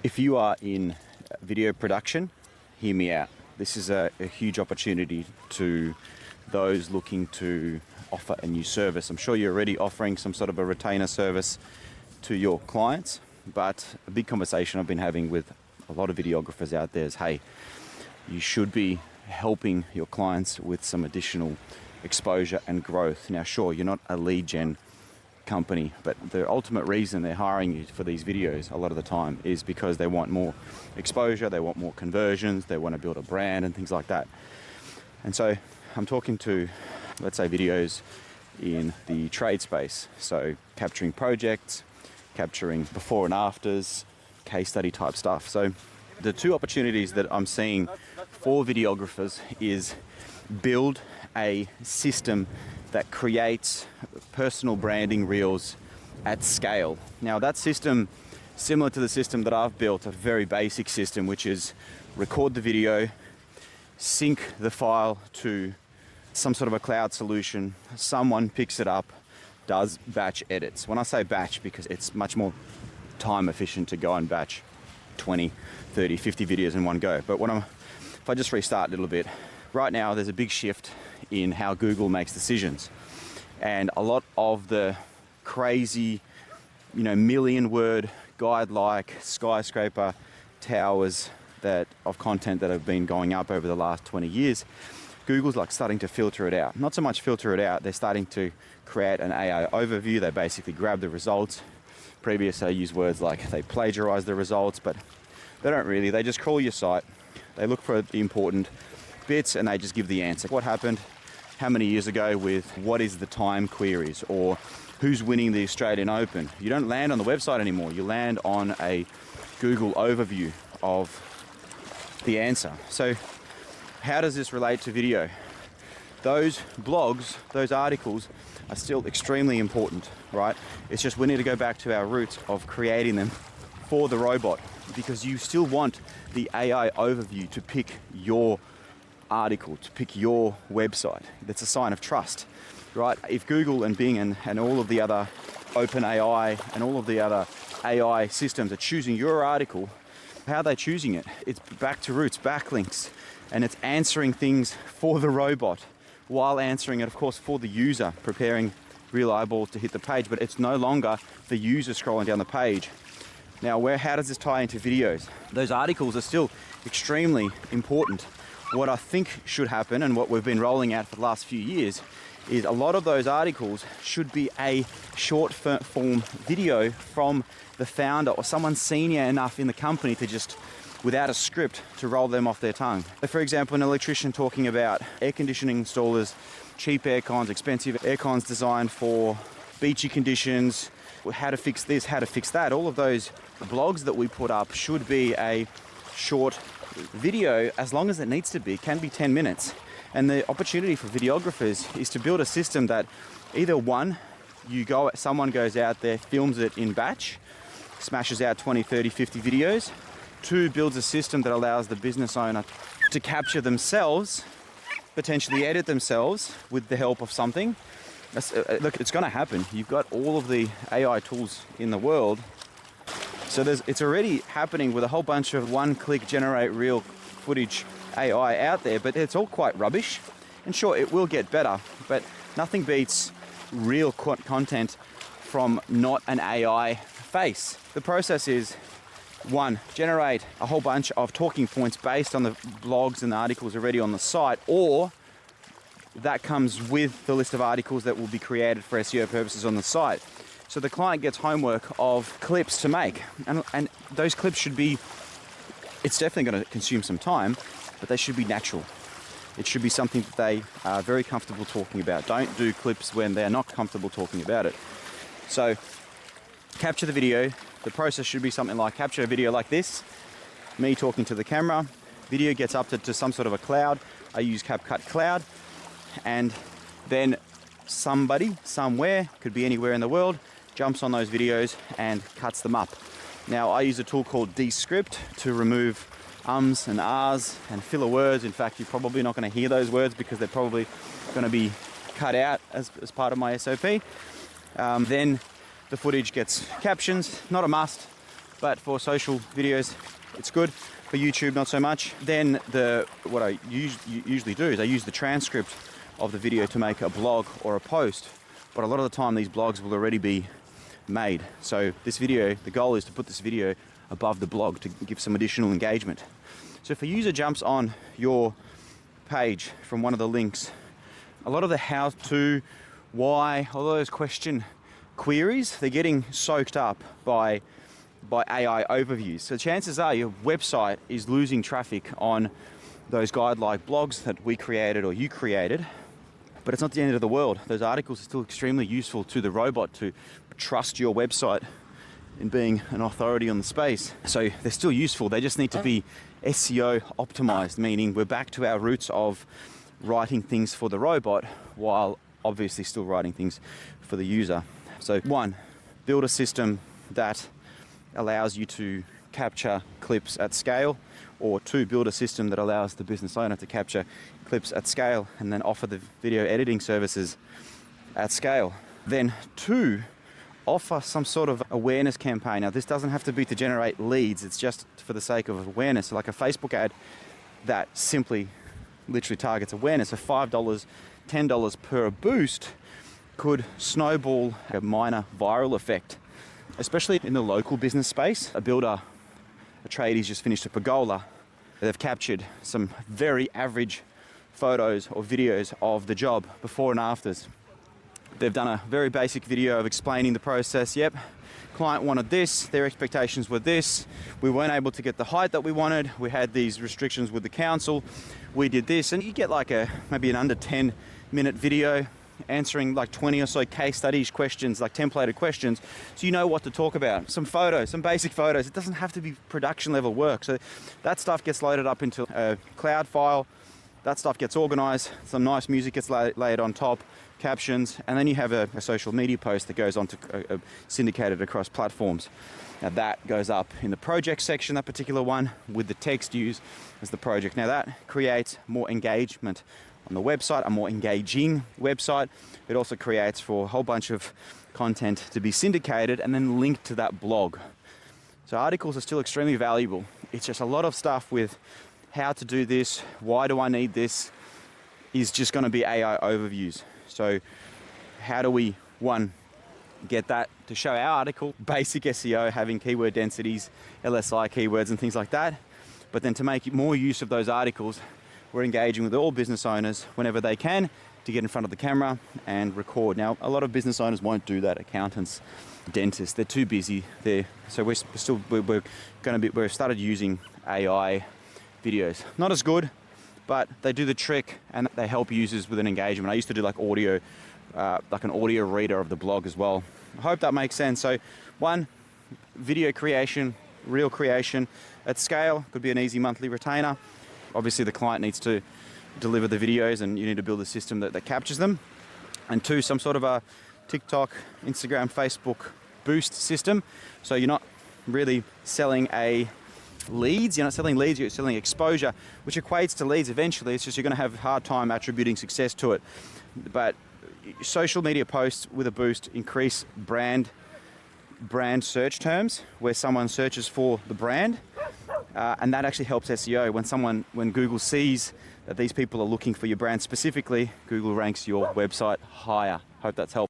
If you are in video production, hear me out. This is a huge opportunity to those looking to offer a new service. I'm sure you're already offering some sort of a retainer service to your clients, but a big conversation I've been having with a lot of videographers out there is, hey, you should be helping your clients with some additional exposure and growth. Now, sure, you're not a lead gen company, but the ultimate reason they're hiring you for these videos a lot of the time is because they want more exposure, they want more conversions, they want to build a brand and things like that. And so I'm talking to, let's say, videos in the trade space, so capturing projects, capturing before and afters, case study type stuff. So the two opportunities that I'm seeing for videographers is build a system that creates personal branding reels at scale. Now that system, similar to the system that I've built, a very basic system, which is record the video, sync the file to some sort of a cloud solution, someone picks it up, does batch edits. When I say batch, because it's much more time efficient to go and batch 20, 30, 50 videos in one go. But if I just restart a little bit, right now there's a big shift in how Google makes decisions. And a lot of the crazy, million word guide-like skyscraper towers of content that have been going up over the last 20 years, Google's starting to filter it out. Not so much filter it out, they're starting to create an AI overview. They basically grab the results. Previously I used words like they plagiarize the results, but they don't really. They just crawl your site, they look for the important bits, and they just give the answer. What happened how many years ago with what is the time queries, or who's winning the Australian Open? You don't land on the website anymore, you land on a Google overview of the answer. So how does this relate to video? Those blogs, those articles are still extremely important, right? It's just we need to go back to our roots of creating them for the robot, because you still want the AI overview to pick your article, to pick your website. That's a sign of trust, right? If Google and Bing and all of the other OpenAI and all of the other AI systems are choosing your article, how are they choosing it? It's back to roots, backlinks, and it's answering things for the robot while answering it, of course, for the user, preparing real eyeballs to hit the page, but it's no longer the user scrolling down the page. Now, how does this tie into videos? Those articles are still extremely important. What I think should happen, and what we've been rolling out for the last few years, is a lot of those articles should be a short form video from the founder or someone senior enough in the company to just, without a script, to roll them off their tongue. So for example, an electrician talking about air conditioning installers, cheap air cons, expensive air cons designed for beachy conditions, how to fix this, how to fix that. All of those blogs that we put up should be a short video, as long as it needs to be, can be 10 minutes. And the opportunity for videographers is to build a system that either one, someone goes out there, films it in batch, smashes out 20, 30, 50 videos. Two, builds a system that allows the business owner to capture themselves, potentially edit themselves with the help of something. Look, it's going to happen. You've got all of the AI tools in the world. So it's already happening with a whole bunch of one-click generate real footage AI out there, but it's all quite rubbish. And sure, it will get better, but nothing beats real content from not an AI face. The process is, one, generate a whole bunch of talking points based on the blogs and the articles already on the site, or that comes with the list of articles that will be created for SEO purposes on the site. So the client gets homework of clips to make, and those clips should be, it's definitely going to consume some time, but they should be natural. It should be something that they are very comfortable talking about. Don't do clips when they're not comfortable talking about it. So capture the video. The process should be something like capture a video like this, me talking to the camera, video gets uploaded to some sort of a cloud. I use CapCut Cloud, and then somebody, somewhere, could be anywhere in the world, jumps on those videos and cuts them up. Now, I use a tool called Descript to remove ums and ahs and filler words. In fact, you're probably not going to hear those words because they're probably going to be cut out as part of my SOP. Then the footage gets captions, not a must, but for social videos, it's good. For YouTube, not so much. Then what I usually do is I use the transcript of the video to make a blog or a post, but a lot of the time these blogs will already be made. So this video, the goal is to put this video above the blog to give some additional engagement. So if a user jumps on your page from one of the links, a lot of the how to, why, all those question queries, they're getting soaked up by AI overviews. So chances are your website is losing traffic on those guide-like blogs that we created or you created, but it's not the end of the world. Those articles are still extremely useful to the robot to trust your website in being an authority on the space. So they're still useful, they just need to be SEO optimized, meaning we're back to our roots of writing things for the robot while obviously still writing things for the user. So 1, build a system that allows you to capture clips at scale, or 2, build a system that allows the business owner to capture clips at scale and then offer the video editing services at scale. Then 2, offer some sort of awareness campaign. Now this doesn't have to be to generate leads, it's just for the sake of awareness. So like a Facebook ad that simply literally targets awareness. So $5, $10 per boost could snowball a minor viral effect, especially in the local business space. A builder, a tradie's just finished a pergola. They've captured some very average photos or videos of the job, before and afters. They've done a very basic video of explaining the process. Yep, client wanted this, their expectations were this. We weren't able to get the height that we wanted. We had these restrictions with the council. We did this, and you get like maybe an under 10-minute video answering like 20 or so case studies questions, like templated questions, so you know what to talk about. Some photos, some basic photos. It doesn't have to be production level work. So that stuff gets loaded up into a cloud file. That stuff gets organized. Some nice music gets laid on top, captions, and then you have a social media post that goes on to syndicated across platforms. Now that goes up in the project section, that particular one, with the text used as the project. Now that creates more engagement on the website, a more engaging website. It also creates for a whole bunch of content to be syndicated and then linked to that blog. So articles are still extremely valuable. It's just a lot of stuff with how to do this, why do I need this, is just going to be AI overviews. So how do we, 1, get that to show our article, basic SEO, having keyword densities, LSI keywords and things like that. But then to make more use of those articles, we're engaging with all business owners whenever they can to get in front of the camera and record. Now, a lot of business owners won't do that. Accountants, dentists, they're too busy. So we've started using AI videos. Not as good, but they do the trick and they help users with an engagement. I used to do like audio, like an audio reader of the blog as well. I hope that makes sense. So 1, video creation, real creation at scale, could be an easy monthly retainer. Obviously the client needs to deliver the videos and you need to build a system that captures them. And 2, some sort of a TikTok, Instagram, Facebook boost system. So you're not really selling leads, you're not selling leads, you're selling exposure, which equates to leads eventually. It's just you're going to have a hard time attributing success to it. But social media posts with a boost increase brand search terms, where someone searches for the brand, and that actually helps SEO. When Google sees that these people are looking for your brand specifically, Google ranks your website higher. Hope that's helpful.